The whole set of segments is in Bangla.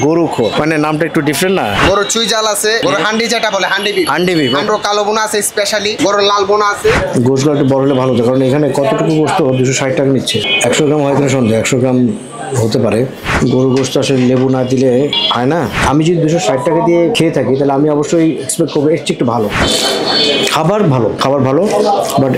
গরু খোর মানে নামটা একটু ডিফারেন্ট না? গরু চুই জাল আছে, গরু হান্ডি যেটা বলে হান্ডি বিফ, হান্ডি বিফ, আর কালো বোনা আছে স্পেশালি, গরু লাল বোনা আছে। গোশগুলো একটু বড় হলে ভালো হতো, কারণ এখানে কতটুকু গোশত 260 টাকা নিচ্ছে। 100 গ্রাম হয় কিনা সন্দেহ, 100 গ্রাম হতে পারে। গরুর গোশত আসলে লেবু না দিলে হয় না। আমি যদি 260 টাকা দিয়ে খেয়ে থাকি তাহলে আমি অবশ্যই এক্সপেক্ট করবো এর চেয়ে একটু ভালো খাবার, খাবার ভালো। বাট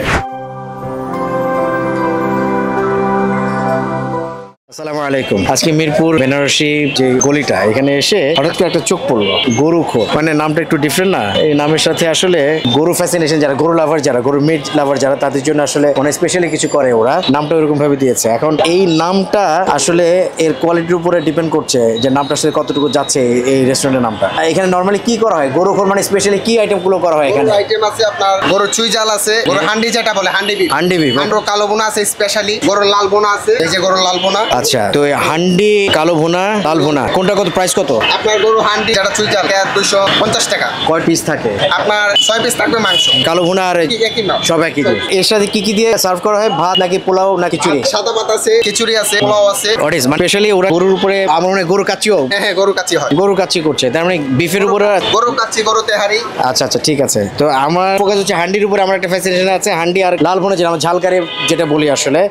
আসসালামু আলাইকুম। আজকে মিরপুর বেনারসি যে গলিটা, এখানে এসে হঠাৎ করে একটা চোখ পড়লো, গরু খোর মানে নামটা একটু ডিফারেন্ট না? এই নামের সাথে আসলে গরু ফ্যাসিনেশন যারা, গরু লাভার যারা, গরু মিট লাভার যারা, তাদের জন্য আসলে অনেক স্পেশালি কিছু করে ওরা, নামটা ওরকম ভাবে দিয়েছে। এখন এই নামটা আসলে এর কোয়ালিটির উপরে ডিপেন্ড করছে যে নামটা আসলে কতটুকু যাচ্ছে এই রেস্টুরেন্টের নামটা। এখানে নর্মালি কি করা হয় গরু খোর মানে স্পেশালি কি আইটেম গুলো করা হয় এখানে? আইটেম আছে আপনার গরু চুই জাল আছে, গরু হান্ডি যেটা বলে হান্ডি বিফ, হান্ডি বিফ, আর কালো বোনা আছে স্পেশালি, গরু লাল বোনা আছে, এই যে গরু লাল বোনা। আচ্ছা, তো হান্ডি, কালো ভুনা, লাল ভুনা কোনটা কত, প্রাইস কত? আপনার গরু হান্ডি যেটা চুই জাল 250 টাকা। কয় পিস থাকে? আপনার 6 পিস থাকবে মাংস। কালো ভুনা আর একই নাম, সব একই। এর সাথে কি কি দিয়ে সার্ভ করা হয়? ভাত নাকি পোলাও না খিচুড়ি? সাদা ভাত আছে, খিচুড়ি আছে, পোলাও আছে। হোয়াট ইজ মানে স্পেশালি ওরা গরুর উপরে আমার মনে হয় গরু কাচ্চিও? হ্যাঁ গরু কাচ্চি হয়। গরু কাচ্চি করছে, তার মানে বিফের উপরে গরু কাচ্চি, গরু তেহারি। আচ্ছা আচ্ছা, ঠিক আছে। তো আমার ফোকাস হচ্ছে হান্ডির উপরে, আমার একটা ফ্যাসিনেশন আছে হান্ডি আর লাল ভুনা, যেটা আমরা ঝালকারে যেটা বলি আসলে।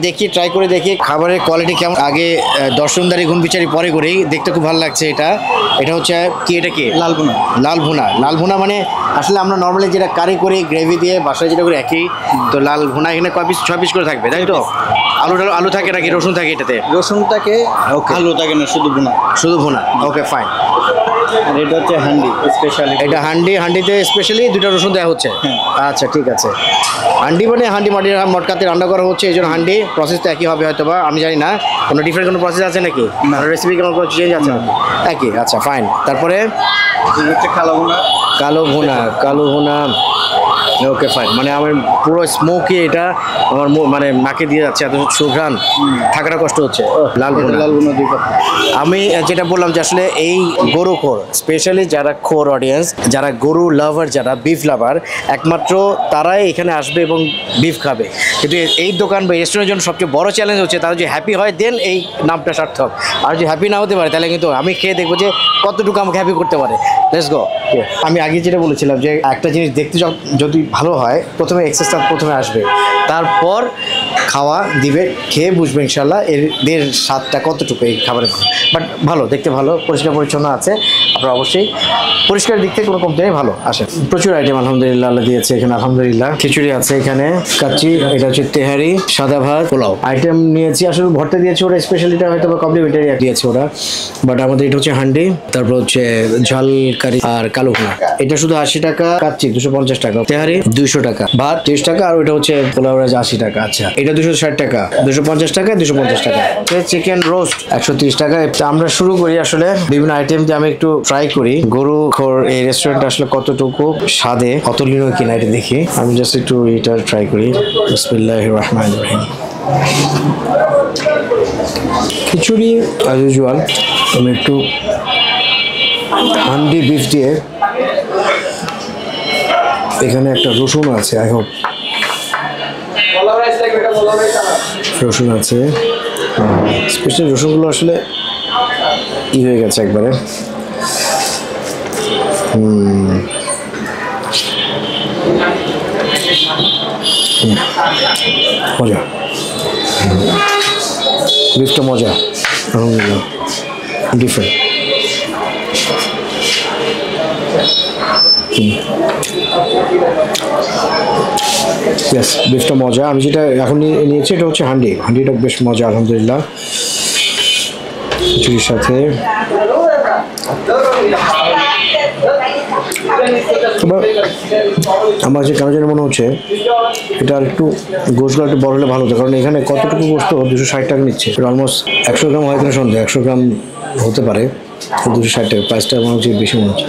দেখি, ট্রাই করে দেখি খাবারের কোয়ালিটি কেমন। আগে দর্শনদারি গুণ বিচারি পরে করেই, দেখতে খুব ভালো লাগছে। এটা হচ্ছে কি, এটা কি? লাল ভুনা। লাল ভুনা, লাল ভুনা মানে আসলে আমরা নর্মালি যেটা কারি করি গ্রেভি দিয়ে বাসায় যেটা করি একই। তো লাল ভুনা এখানে কয় পিস? 6 পিস করে থাকবে, তাই তো? আলু থাকে নাকি রসুন থাকে এটাতে? রসুন থাকে, আলু থাকে না, শুধু ভুনা। শুধু ভুনা, ওকে ফাইন। আর এটা হচ্ছে হান্ডি স্পেশালি। এটা হান্ডিতে স্পেশালি 2টা রসুন দেওয়া হচ্ছে। আচ্ছা ঠিক আছে। হান্ডি মানে হান্ডি মাটির মটকাতে রান্না করা হচ্ছে, এই জন্য হান্ডি। প্রসেস তো একই হবে হয়তো বা, আমি জানি না কোনো ডিফারেন্ট কোনো প্রসেস আছে নাকি, রেসিপি কোনো চেঞ্জ আছে নাকি? একই, আচ্ছা ফাইন। তারপরে হচ্ছে কালো ভুনা। কালো ভুনা, ওকে ফাইন। মানে আমার পুরো স্মোকি, এটা আমার মানে নাকে দিয়ে যাচ্ছে, এত সুঘ্রাণ, থাকাটা কষ্ট হচ্ছে। লাল ভুনা 2 কাপ। আমি যেটা বললাম যে আসলে এই গরু খোর, স্পেশালি যারা খোর অডিয়েন্স, যারা গরু লাভার, যারা বিফ লাভার, একমাত্র তারাই এখানে আসবে এবং বিফ খাবে। কিন্তু এই দোকান বা রেস্টুরেন্টের জন্য সবচেয়ে বড় চ্যালেঞ্জ হচ্ছে তারা যদি হ্যাপি হয় দেন এই নামটা সার্থক। আর যদি হ্যাপি না হতে পারে তাহলে কিন্তু আমি খেয়ে দেখবো যে কতটুকু আমাকে হ্যাপি করতে পারে। Let's go. আমি আগে যেটা বলেছিলাম যে একটা জিনিস দেখতে যদি ভালো হয়, প্রথমে এক্সেসটা প্রথমে আসবে, তারপর খাওয়া দিবে, খেয়ে বুঝবে ইনশাল্লাহ এর স্বাদটা কতটুকু এই খাবারের। বাট ভালো, দেখতে ভালো, পরিষ্কার পরিচ্ছন্ন আছে। আপনারা অবশ্যই পরিষ্কার দিক থেকে কোনো কমপ্লেন ভালো আসে। প্রচুর আইটেম আলহামদুলিল্লাহ আল্লাহ দিয়েছে এখানে, আলহামদুলিল্লাহ। খিচুড়ি আছে এখানে, কাচ্চি, এটা হচ্ছে তেহারি, সাদা ভাত, পোলাও আইটেম নিয়েছি। আসলে ভর্তা দিয়েছে ওরা, স্পেশালিটা হয়তো বা কমপ্লিমেন্টারি দিয়েছে ওরা, বাট আমাদের এটা হচ্ছে হান্ডি, তারপর হচ্ছে ঝাল কারি আর কালো ভুনা। এটা শুধু 80 টাকা, কাচ্চি 250 টাকা, তেহারি 200 টাকা, ভাত 30 টাকা, আর ওটা হচ্ছে পোলাও 80 টাকা। আচ্ছা, এটা 260 টাকা, 250 টাকা, 250 টাকা। চিকেন রোস্ট 130 টাকা। আমরা শুরু করি আসলে বিভিন্ন আইটেম দিয়ে, আমি একটু ট্রাই করি গরু খোর এই রেস্টুরেন্ট আসলে কতটুকু স্বাদে অতুলনীয় কিনা এটা দেখি। আমি জাস্ট একটু এটা ট্রাই করি। বিসমিল্লাহির রহমানির রহিম। খিচুড়ি অ্যাজ ইউজুয়াল, আমি একটু হান্ডি বিফ দিয়ে, এখানে একটা রসুন আছে, আই হোপ রসুন আছে। স্পেশাল রসুনগুলো আসলে ই হয়ে গেছে একবারে। মজা, বিফটা মজা, আলহামদুলিল্লাহ, ডিফারেন্ট। ইয়েস, বিফটা মজা। আমি যেটা এখন নিয়েছি এটা হচ্ছে হান্ডিটা বেশ মজা আলহামদুলিল্লাহ। খিচুড়ির সাথে আমার যে কেন যেন মনে হচ্ছে এটা আর একটু গোশগুলো একটু বড় হলে ভালো হতো, কারণ এখানে কতটুকু গোশত 260 টাকা নিচ্ছে। অলমোস্ট 100 গ্রাম হয় কিনা সন্দেহ, 100 গ্রাম হতে পারে, 260 টাকা। প্রাইসটা মনে হচ্ছে বেশি মনে হচ্ছে।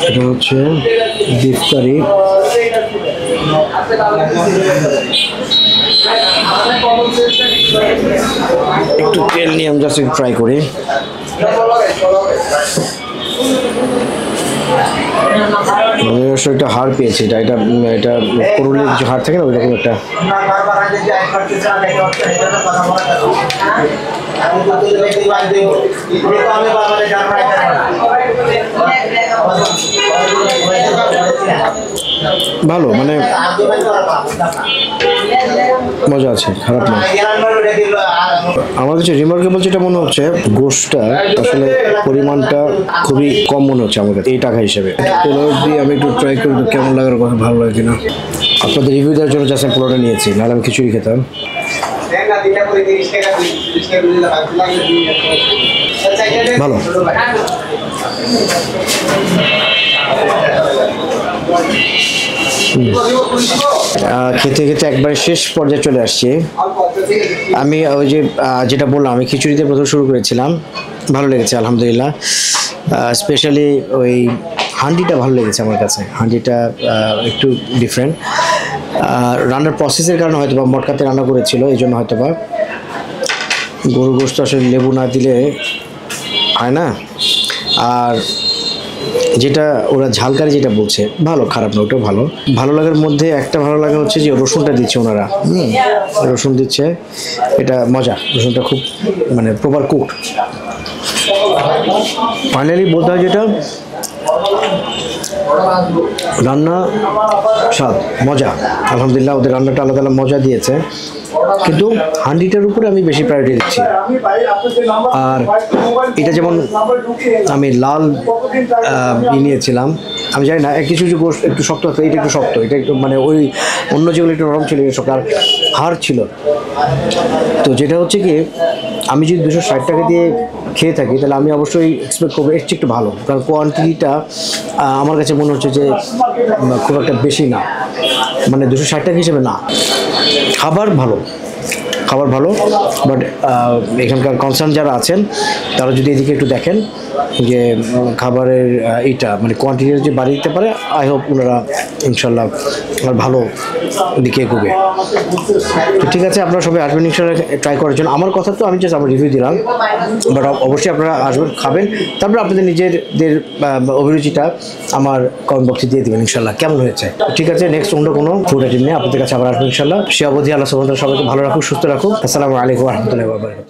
এটা হচ্ছে বিফ কারি, একটু তেল নিয়ে আমি জাস্ট ট্রাই করি। আমি অবশ্য একটা হাড় পেয়েছি, এটা এটা এটা করুলের যে হাড় থাকে না ওইরকম একটা। ভালো মানে মজা আছে, খারাপ না। আমার কাছে রিমার্কেবল যেটা মনে হচ্ছে, গোশটা আসলে পরিমাণটা খুবই কম মনে হচ্ছে আমার কাছে এই টাকা হিসেবে। পোলাও দিয়ে আমি একটু ট্রাই করি তো কেমন লাগার কথা, ভালো লাগে কিনা। আপনাদের রিভিউ দেওয়ার জন্য জাস্ট আমি পোলাওটা নিয়েছি, নাহলে আমি খিচুড়ি খেতাম। ভালো। খেতে খেতে একবারে শেষ পর্যায়ে চলে আসছি। আমি ওই যে যেটা বললাম, আমি খিচুড়িতে প্রথম শুরু করেছিলাম, ভালো লেগেছে আলহামদুলিল্লাহ। স্পেশালি ওই হান্ডিটা ভালো লেগেছে আমার কাছে, হান্ডিটা একটু ডিফারেন্ট। রান্নার প্রসেসের কারণে হয়তো বা মটকাতে রান্না করেছিল, এই জন্য হয়তো বা গরুর গোশত আসলে লেবু না দিলে হয় না। আর যেটা ওরা ঝালকারি যেটা বলছে, ভালো, খারাপ না, ওটাও ভালো। ভালো লাগার মধ্যে একটা ভালো লাগা হচ্ছে যে রসুনটা দিচ্ছে ওনারা, রসুন দিচ্ছে, এটা মজা। রসুনটা খুব মানে প্রপার কুক। ফাইনালি বলতে হয় যেটা, রান্না স্বাদ, মজা, আলহামদুলিল্লাহ। ওদের রান্নাটা আলাদা আলাদা মজা দিয়েছে, কিন্তু হান্ডিটার উপরে আমি বেশি প্রায়োরিটি দিচ্ছি। আর এটা যেমন আমি লাল নিয়েছিলাম, আমি জানি না, কিছু কিছু গোশত একটু শক্ত আছে, এটা একটু শক্ত, এটা একটু মানে ওই অন্য যেগুলো একটু নরম ছিল, আর হাড় ছিল। তো যেটা হচ্ছে কি, আমি যদি 260 টাকা দিয়ে খেয়ে থাকি তাহলে আমি অবশ্যই এক্সপেক্ট করবো এর চেয়ে একটু ভালো, কারণ কোয়ান্টিটিটা আমার কাছে মনে হচ্ছে যে খুব একটা বেশি না, মানে 260 টাকা হিসেবে না। খাবার ভালো, খাবার ভালো, বাট এখানকার কনসার্ন যারা আছেন তারা যদি এদিকে একটু দেখেন যে খাবারের এইটা মানে কোয়ান্টিটি যে বাড়িয়ে দিতে পারে, আই হোপ ওনারা ইনশাল্লাহ আর ভালো দিকে এগোবে। তো ঠিক আছে, আপনারা সবাই আসবেন ইনশাল্লাহ ট্রাই করার জন্য। আমার কথা তো আমি জাস্ট আমার রিভিউ দিলাম, বাট অবশ্যই আপনারা আসবেন, খাবেন, তারপরে আপনাদের নিজেদের অভিরুচিটা আমার কমেন্ট বক্সে দিয়ে দেবেন ইনশাল্লাহ কেমন হয়েছে। ঠিক আছে, নেক্সট অন্য কোনো ফুড আইটেম নিয়ে আপনাদের কাছে আবার আসবেন ইনশাল্লাহ। সে অবধি আল্লাহ সুবহানাহু ওয়া তাআলা সবাইকে ভালো রাখুক, সুস্থ রাখুক। আসসালামু আলাইকুম ওয়া রাহমাতুল্লাহি ওয়া বারাকাতুহু।